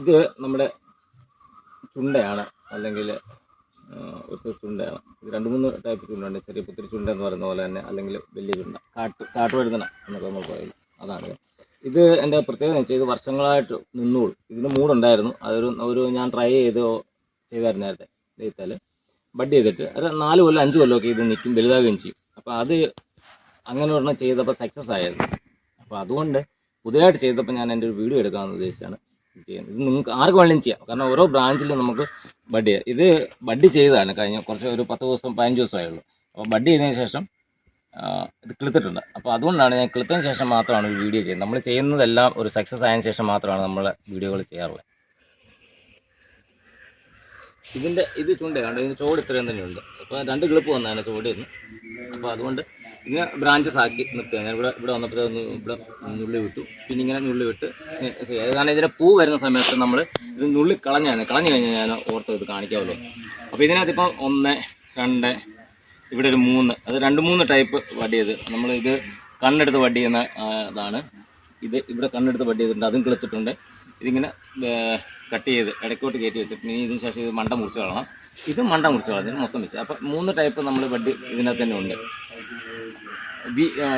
ഇത് നമ്മുടെ ചുണ്ടയാണ്, അല്ലെങ്കിൽ ഒരു സൈസ് ചുണ്ടയാണ്. ഇത് 2-3 ടൈപ്പ് ചുണ്ടുണ്ട്. ചെറിയ പുത്തിരി ചുണ്ട എന്ന് പറയുന്ന പോലെ തന്നെ, അല്ലെങ്കിൽ വലിയ ചുണ്ട, കാട്ടുവഴുതന എന്നൊക്കെ നമ്മൾ പറയുന്നത് അതാണ്. ഇത് എൻ്റെ പ്രത്യേകത വെച്ചാൽ ഇത് വർഷങ്ങളായിട്ട് നിന്നോളൂ. ഇതിന് മൂടുണ്ടായിരുന്നു. അതൊരു ഞാൻ ട്രൈ ചെയ്തായിരുന്നു നേരത്തെ ഡേറ്റാൽ ബഡ് ചെയ്തിട്ട് ഒരു 4 കൊല്ലം 5 കൊല്ലമൊക്കെ ഇത് നിൽക്കും, വലുതാകുകയും ചെയ്യും. അപ്പോൾ അത് അങ്ങനെ ഒരെണ്ണം ചെയ്തപ്പോൾ സക്സസ് ആയിരുന്നു. അപ്പോൾ അതുകൊണ്ട് പുതിയതായിട്ട് ചെയ്തപ്പോൾ ഞാൻ എൻ്റെ ഒരു വീഡിയോ എടുക്കാമെന്ന് ഉദ്ദേശിച്ചാണ് ചെയ്യുന്നത്. ഇത് നിങ്ങൾക്ക് ആർക്ക് വേണമെങ്കിലും ചെയ്യാം, കാരണം ഓരോ ബ്രാഞ്ചിലും നമുക്ക് ബഡ് ചെയ്യാം. ഇത് ബഡ് ചെയ്തതാണ് കഴിഞ്ഞ ഒരു 10 ദിവസം 15 ദിവസമായുള്ളൂ. അപ്പോൾ ബഡ് ചെയ്തതിന് ശേഷം ഇത് കിളുത്തിട്ടുണ്ട്. അപ്പോൾ അതുകൊണ്ടാണ് ഞാൻ കിളുത്തതിന് ശേഷം മാത്രമാണ് ഒരു വീഡിയോ ചെയ്യുന്നത്. നമ്മൾ ചെയ്യുന്നതെല്ലാം ഒരു സക്സസ് ആയതിനു ശേഷം മാത്രമാണ് നമ്മൾ വീഡിയോകൾ ചെയ്യാറുള്ളത്. ഇത് ചുണ്ടയാണ്. ഇതിന് ചോട് ഇത്രയും തന്നെയുണ്ട്. അപ്പോൾ 2 കിളിപ്പ് വന്നതാണ് ചോടിന്ന്. അപ്പോൾ അതുകൊണ്ട് ഇതിനെ ബ്രാഞ്ചസ് ആക്കി നിർത്തുക. ഞാൻ ഇവിടെ വന്നപ്പോൾ ഇവിടെ നുള്ളി വിട്ടു, പിന്നെ ഇങ്ങനെ നുള്ളി വിട്ട് കാരണം ഇതിൻ്റെ പൂ വരുന്ന സമയത്ത് നമ്മൾ ഇത് കളഞ്ഞു കഴിഞ്ഞാൽ ഞാൻ ഓർത്ത് ഇത് കാണിക്കാമല്ലോ. അപ്പോൾ ഇതിനകത്ത് ഇപ്പം 1, 2, ഇവിടെ ഒരു 3, അത് 2-3 ടൈപ്പ് വടി ചെയ്ത് നമ്മളിത് കണ്ണെടുത്ത് വടി ചെയ്യുന്ന ഇതാണ്. ഇത് ഇവിടെ കണ്ണെടുത്ത് വടി ചെയ്തിട്ടുണ്ട്, അതും കിളുത്തിട്ടുണ്ട്. ഇതിങ്ങനെ കട്ട് ചെയ്ത് ഇടയ്ക്കോട്ട് കയറ്റി വെച്ചിട്ട് ഇനി ഇതിന് ശേഷം ഇത് മണ്ട മുറിച്ച് കളയണം. ഇതും മണ്ട മുറിച്ച് കളഞ്ഞിട്ട് മൊത്തം വെച്ച്. അപ്പം 3 ടൈപ്പ് നമ്മൾ ബഡ് ഇതിനകത്ത് തന്നെ ഉണ്ട്.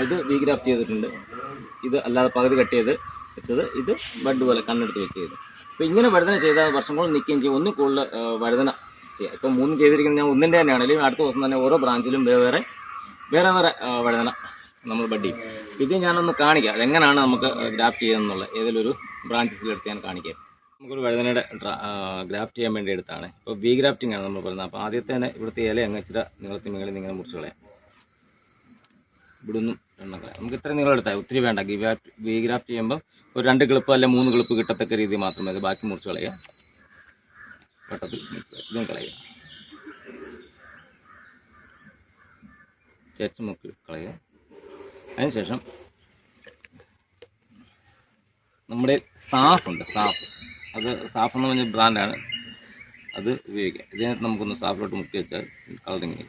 ഇത് വി ഗ്രാഫ്റ്റ് ചെയ്തിട്ടുണ്ട്. ഇത് അല്ലാതെ പകുതി കട്ട് ചെയ്ത് വെച്ചത്. ഇത് ബഡ് പോലെ കണ്ണെടുത്ത് വെച്ച് ചെയ്ത്. അപ്പോൾ ഇങ്ങനെ വഴുതന ചെയ്താൽ വർഷം കൊണ്ട് നിൽക്കുകയും ചെയ്യും. ഒന്നിൽ കൂടുതൽ വഴുതന ചെയ്യാം. ഇപ്പം 3 ചെയ്തിരിക്കുന്നത് ഞാൻ ഒന്നിൻ്റെ തന്നെയാണെങ്കിലും അടുത്ത ദിവസം തന്നെ ഓരോ ബ്രാഞ്ചിലും വേറെ വഴുതന നമ്മൾ ബഡ് ചെയ്യും. ഇത് ഞാനൊന്ന് കാണിക്കാം അതെങ്ങനെയാണ് നമുക്ക് ഗ്രാഫ്റ്റ് ചെയ്യുന്നതെന്നുള്ള ഏതെങ്കിലും ഒരു ബ്രാഞ്ചസിലെടുത്ത് ഞാൻ കാണിക്കാം. നമുക്കൊരു വഴുതനയുടെ ഗ്രാഫ്റ്റ് ചെയ്യാൻ വേണ്ടി എടുത്താണ്. ഇപ്പോൾ വി ഗ്രാഫ്റ്റിംഗ് ആണ് നമ്മൾ പറയുന്നത്. അപ്പോൾ ആദ്യത്തെ തന്നെ ഇവിടുത്തെ ഇല അങ്ങ് ഇച്ചിരി നീളത്തിൽ മുകളിൽ ഇങ്ങനെ മുറിച്ച് കളയാം. ഇവിടുന്നും എണ്ണം കളയാം. നമുക്ക് ഇത്ര നീളം എടുത്താൽ ഒത്തിരി വേണ്ട. വി ഗ്രാഫ്റ്റ് ചെയ്യുമ്പോൾ ഒരു 2 കിളിപ്പ് അല്ലെ 3 കിളിപ്പ് കിട്ടത്തക്ക രീതി മാത്രമേ അത്. ബാക്കി മുറിച്ച് കളയുക. വട്ടത്തിൽ ഇതും കളയുക. ചേച്ച് മുക്കി കളയുക. അതിനുശേഷം നമ്മുടെ സാഫുണ്ട്. അത് സാഫ് എന്ന് പറഞ്ഞ ബ്രാൻഡാണ്. അത് ഉപയോഗിക്കാം. ഇതിനകത്ത് നമുക്കൊന്ന് സാഫിലോട്ട് മുക്കി വെച്ചാൽ കളറിങ്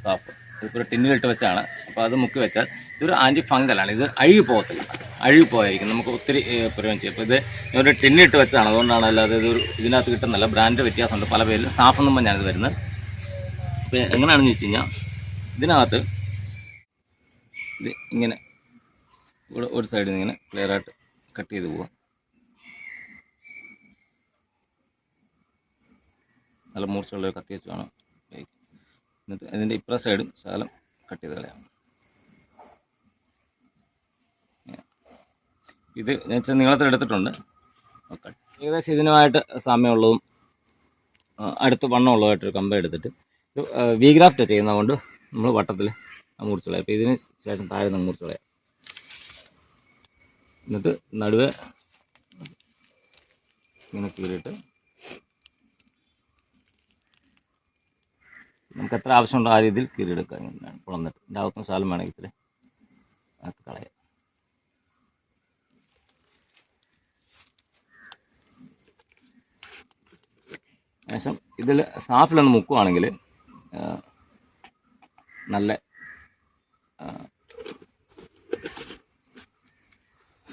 സാഫ് ഇതിപ്പോൾ ഒരു ടിന്നിലിട്ട് വെച്ചാണ്. അപ്പോൾ അത് മുക്കി വെച്ചാൽ ഇതൊരു ആൻറ്റി ഫംഗലാണ്. ഇത് അഴുകി പോകാതിരിക്കും. നമുക്ക് ഒത്തിരി പ്രയോജനം ചെയ്യും. അപ്പോൾ ഇത് ഒരു ടിന്നിലിട്ട് വെച്ചാണ്, അതുകൊണ്ടാണ്. അല്ലാതെ ഇതിനകത്ത് കിട്ടുന്നില്ല. ബ്രാൻഡ് വ്യത്യാസമുണ്ട്. പല പേരിലും സാഫ് എന്നും പറഞ്ഞാണ് ഇത് വരുന്നത്. അപ്പോൾ എങ്ങനെയാണെന്ന് ചോദിച്ചു കഴിഞ്ഞാൽ ഇതിനകത്ത് ഇത് ഇങ്ങനെ ഇവിടെ ഒരു സൈഡിൽ നിന്ന് ഇങ്ങനെ ക്ലിയറായിട്ട് കട്ട് ചെയ്ത് പോവാം. നല്ല മൂർച്ചയുള്ള കത്തി വെച്ച് വേണം. എന്നിട്ട് ഇതിൻ്റെ ഇപ്പുറ സൈഡും ശകലം കട്ട് ചെയ്ത് കളയാം. ഇത് ഞാൻ നീളത്തിൽ എടുത്തിട്ടുണ്ട്. ഓക്കെ, ഏകദേശം ഇതിനുമായിട്ട് സാമ്യമുള്ളതും അടുത്ത് വണ്ണമുള്ളതായിട്ടൊരു കമ്പ എടുത്തിട്ട് ഇത് വി ഗ്രാഫ്റ്റ് ചെയ്യുന്നതുകൊണ്ട് നമ്മൾ വട്ടത്തിൽ മുറിച്ച് കളയാം. അപ്പോൾ ഇതിന് ശേഷം താഴെ നിന്ന് മുറിച്ച് കളയാം. എന്നിട്ട് നടുവെ ഇങ്ങനെ കീറിയിട്ട് നമുക്ക് എത്ര ആവശ്യമുണ്ടോ ആ രീതിയിൽ കീറിയെടുക്കുക. ഇങ്ങനെയാണ് കുളന്നിട്ട് ഇതിൻ്റെ അകത്തും ശാലം വേണമെങ്കിൽ ഇത്തിരി അകത്ത് കളയാം. ശേഷം ഇതിൽ സാഫിലൊന്ന് മുക്കുവാണെങ്കിൽ നല്ല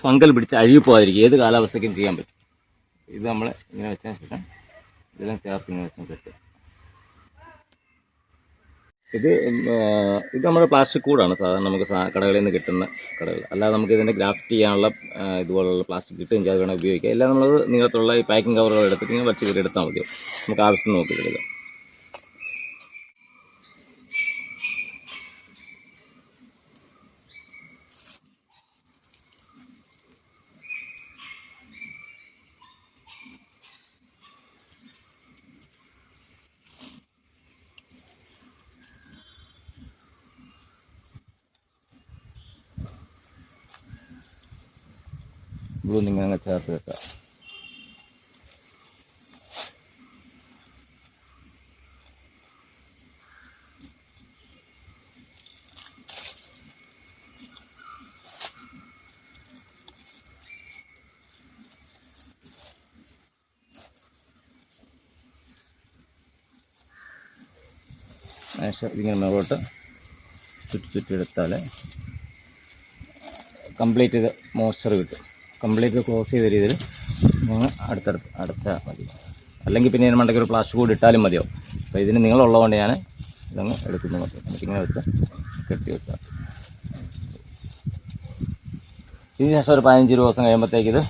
ഫംഗൽ പിടിച്ച് അഴുകിപ്പോകാതിരിക്കും. ഏത് കാലാവസ്ഥയ്ക്കും ചെയ്യാൻ പറ്റും. ഇത് നമ്മൾ ഇങ്ങനെ വെച്ചതിന് ശേഷം ഇതെല്ലാം ചേർത്ത് ഇങ്ങനെ വെച്ചാൽ പറ്റും. ഇത് നമ്മുടെ പ്ലാസ്റ്റിക് കൂടാണ് സാധാരണ നമുക്ക് കടകളിൽ നിന്ന് കിട്ടുന്ന അല്ലാതെ നമുക്ക് ഇതിൻ്റെ ഗ്രാഫ്റ്റ് ചെയ്യാനുള്ള ഇതുപോലുള്ള പ്ലാസ്റ്റിക് കിട്ടുകയും ചെയ്ത് വേണം ഉപയോഗിക്കുക. എല്ലാം നമ്മൾ നീളത്തുള്ള ഈ പാക്കിംഗ് കവറുകൾ എടുത്തിട്ട് ഇങ്ങനെ വച്ച് കയറി എടുത്താൽ മതി. നമുക്ക് ആവശ്യം നോക്കിയെടുക്കുക. ഇങ്ങനെ ചേർത്ത് വെക്കുക. ശേഷം ഇതിങ്ങനെ മേലോട്ട് ചുറ്റിയെടുത്താൽ കംപ്ലീറ്റ് ഇത് മോയ്സ്ചർ കിട്ടും. കംപ്ലീറ്റ് ക്ലോസ് ചെയ്ത രീതിയിൽ ഞങ്ങൾ അടുത്തടുത്ത് അടച്ചാൽ മതി. അല്ലെങ്കിൽ പിന്നെ ഇതിന് മണ്ടയ്ക്ക് ഒരു പ്ലാസ്റ്റിക് കൂടി ഇട്ടാലും മതിയോ. അപ്പോൾ ഇതിന് നീളമുള്ളതുകൊണ്ട് ഞാൻ ഇതങ്ങ് എടുക്കുന്നു മതി. നമുക്കിങ്ങനെ വെച്ച് കെട്ടി വെച്ചാൽ ഇതിന് ശേഷം ഒരു 15 ദിവസം കഴിയുമ്പോഴത്തേക്ക് ഇത്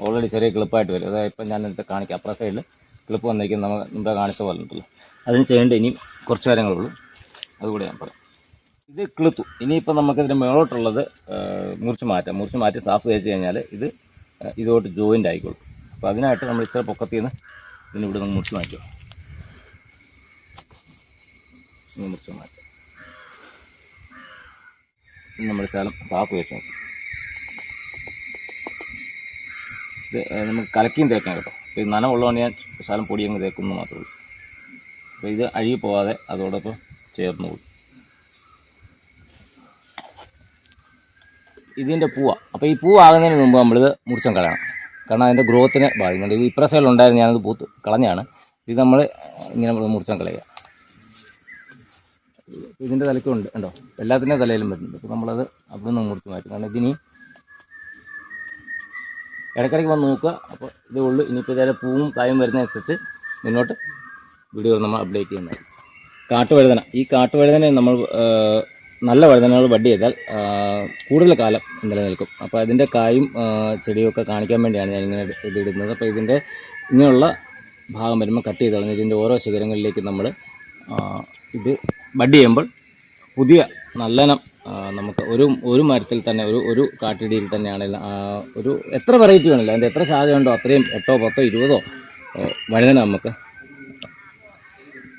ഓൾറെഡി ചെറിയ ക്ലിപ്പായിട്ട് വരും. അതായത് ഇപ്പം ഞാൻ ഇന്നത്തെ കാണിക്കാം. അപ്പുറ സൈഡിൽ ക്ലിപ്പ് വന്നിരിക്കും. നമ്മൾ മുമ്പേ കാണിച്ച പോലെ ഉണ്ടല്ലോ. അതിന് ചെയ്യേണ്ട ഇനി കുറച്ച് കാര്യങ്ങളുള്ളൂ, അതുകൂടെ ഞാൻ പറയാം. ഇത് കിളുത്തു. ഇനിയിപ്പോൾ നമുക്കിതിൻ്റെ മേളോട്ടുള്ളത് മുറിച്ച് മാറ്റി സാഫ് തേച്ച് കഴിഞ്ഞാൽ ഇത് ഇതോട്ട് ജോയിൻ്റ് ആയിക്കോളും. അപ്പോൾ അതിനായിട്ട് നമ്മൾ ഇച്ചിരി പൊക്കത്തിൽ നിന്ന് ഇതിന് ഇവിടെ നിന്ന് മുറിച്ച് മാറ്റുക. മുറിച്ച് മാറ്റുക. നമ്മൾ ശകലം സാഫ് തേച്ച് നോക്കും. ഇത് നമുക്ക് കലക്കിയും തേക്കാം കേട്ടോ. ഇത് നനവുള്ളതുകൊണ്ട് ഞാൻ ശകലം പൊടി അങ്ങ് തേക്കുന്നു മാത്രമേ ഉള്ളൂ. അപ്പോൾ ഇത് അഴുകി പോകാതെ അതോടൊപ്പം ചേർന്ന് പോകും. ഇതിൻ്റെ പൂവാണ്. അപ്പോൾ ഈ പൂവാകുന്നതിന് മുമ്പ് നമ്മളിത് മുറിച്ചും കളയണം. കാരണം അതിൻ്റെ ഗ്രോത്തിനെ ബാധിക്കുന്നുണ്ട്. ഇത് ഇപ്പുറ സൈഡിലുണ്ടായിരുന്നു, ഞാനത് പൂത്ത് കളഞ്ഞാണ്. ഇത് നമ്മൾ ഇങ്ങനെ മുറിച്ചും കളയുക. ഇതിൻ്റെ തലയ്ക്കുണ്ട് ഉണ്ടോ, എല്ലാത്തിൻ്റെ തലയിലും വരുന്നുണ്ട്. അപ്പോൾ നമ്മളത് അവിടെ നിന്ന് മുറിച്ച് മാറ്റും. കാരണം ഇതിനി ഇടയ്ക്കിടയ്ക്ക് വന്ന് നോക്കുക. അപ്പോൾ ഇതേ ഉള്ളൂ. ഇനിയിപ്പോൾ ഇതേ പൂവും കായും വരുന്നതനുസരിച്ച് മുന്നോട്ട് വീഡിയോ നമ്മൾ അപ്ഡേറ്റ് ചെയ്യുന്നതായിരിക്കും. കാട്ടുവഴുതന. ഈ കാട്ടുവഴുതന നമ്മൾ നല്ല വഴുതനകൾ ബഡ് ചെയ്താൽ കൂടുതൽ കാലം നിലനിൽക്കും. അപ്പോൾ അതിൻ്റെ കായും ചെടിയൊക്കെ കാണിക്കാൻ വേണ്ടിയാണ് ഞാനിങ്ങനെ ഇതിടുന്നത്. അപ്പോൾ ഇതിൻ്റെ ഇങ്ങനെയുള്ള ഭാഗം വരുമ്പോൾ കട്ട് ചെയ്ത് കളഞ്ഞ് ഇതിൻ്റെ ഓരോ ശിഖരങ്ങളിലേക്ക് നമ്മൾ ഇത് ബഡ് ചെയ്യുമ്പോൾ പുതിയ നല്ലനം നമുക്ക് ഒരു മരത്തിൽ തന്നെ ഒരു കാട്ടിടിയിൽ തന്നെയാണെങ്കിൽ ഒരു എത്ര വെറൈറ്റി വേണമല്ലോ, അതിൻ്റെ എത്ര ശാഖയുണ്ടോ അത്രയും 8, 10, 20 വഴുതന നമുക്ക്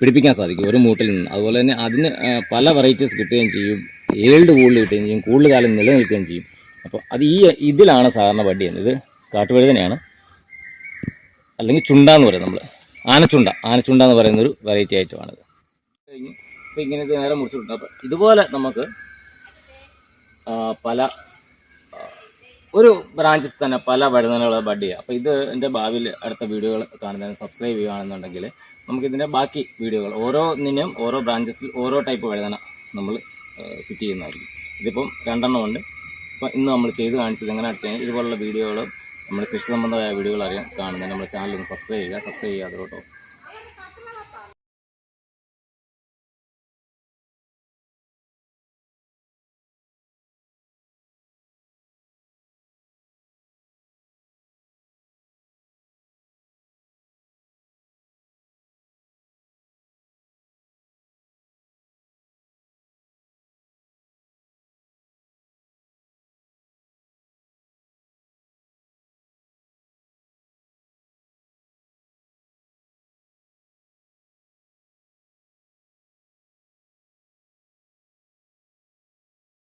പിടിപ്പിക്കാൻ സാധിക്കും ഒരു മൂട്ടിൽ നിന്ന്. അതുപോലെ തന്നെ അതിന് പല വെറൈറ്റീസ് കിട്ടുകയും ചെയ്യും. ഏൾഡ് കൂടുതൽ കിട്ടുകയും ചെയ്യും, കൂടുതൽ കാലം നിലനിൽക്കുകയും ചെയ്യും. അപ്പോൾ അത് ഇതിലാണ് സാധാരണ ബഡ് ചെയ്യുന്നത്. ഇത് കാട്ടുവഴുതനയാണ്, അല്ലെങ്കിൽ ചുണ്ടാന്ന് പറയും നമ്മൾ. ആനച്ചുണ്ട എന്ന് പറയുന്നൊരു വെറൈറ്റി ഐറ്റമാണിത്. കഴിഞ്ഞ് ഇപ്പോൾ ഇങ്ങനെ ഇത് നേരെ മുറിച്ചിട്ടുണ്ട്. അപ്പോൾ ഇതുപോലെ നമുക്ക് പല ഒരു ബ്രാഞ്ചസ് തന്നെ പല വഴുതനകൾ ബഡ് ചെയ്യാം. അപ്പോൾ ഇത് എൻ്റെ ഭാവിയിൽ അടുത്ത വീഡിയോകൾ കാണുന്നതിന് സബ്സ്ക്രൈബ് ചെയ്യുകയാണെന്നുണ്ടെങ്കിൽ നമുക്കിതിൻ്റെ ബാക്കി വീഡിയോകൾ ഓരോന്നിനും ഓരോ ബ്രാഞ്ചസിൽ ഓരോ ടൈപ്പ് വഴുതന നമ്മൾ ഫിറ്റ് ചെയ്യുന്നതായിരിക്കും. ഇതിപ്പം 2 ഉണ്ട്. അപ്പോൾ ഇന്ന് നമ്മൾ ചെയ്ത് കാണിച്ചത് എങ്ങനെ അടിച്ചു കഴിഞ്ഞാൽ ഇതുപോലുള്ള വീഡിയോകളും നമ്മൾ കൃഷി സംബന്ധമായ വീഡിയോകൾ അറിയാൻ കാണുന്നതിന് നമ്മുടെ ചാനൽ ഒന്ന് സബ്സ്ക്രൈബ് ചെയ്യുക. സബ്സ്ക്രൈബ് ചെയ്യാതെ കേട്ടോ.